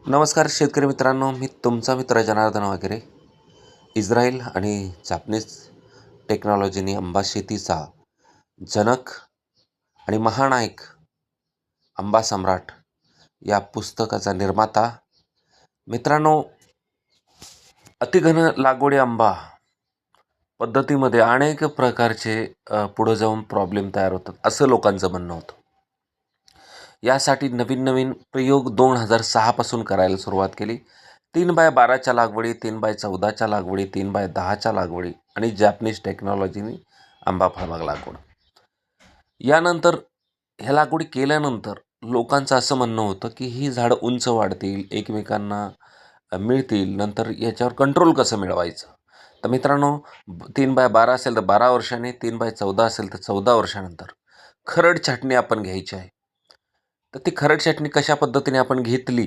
नमस्कार शेतकरी मित्रांनो, मी तुमचा मित्र जनार्दन वगैरे. इस्रायल आणि जापनीज टेक्नॉलॉजीनी आंबा शेतीचा जनक आणि महानायक, आंबा सम्राट या पुस्तकाचा निर्माता. मित्रांनो, अतिघन लागवडी आंबा पद्धतीमध्ये अनेक प्रकारचे पुढं जाऊन प्रॉब्लेम तयार होतात असं लोकांचं म्हणणं होतं. यासाठी नवीन नवीन प्रयोग 2006 करायला सुरुवात केली. 3x12च्या लागवडी, 3x14च्या लागवडी, 3x10च्या लागवडी आणि जॅपनीज टेक्नॉलॉजीनी आंबा फळबाग लागवड. यानंतर ह्या लागवडी केल्यानंतर लोकांचं असं म्हणणं होतं की ही झाडं उंच वाढतील, एकमेकांना मिळतील, नंतर याच्यावर कंट्रोल कसं मिळवायचं. तर मित्रांनो, 3x12 असेल तर 12 वर्षांनी, 3x14 असेल तर 14 वर्षानंतर खरड छाटणी आपण घ्यायची आहे. तर ती खरड छाटणी कशा पद्धतीने आपण घेतली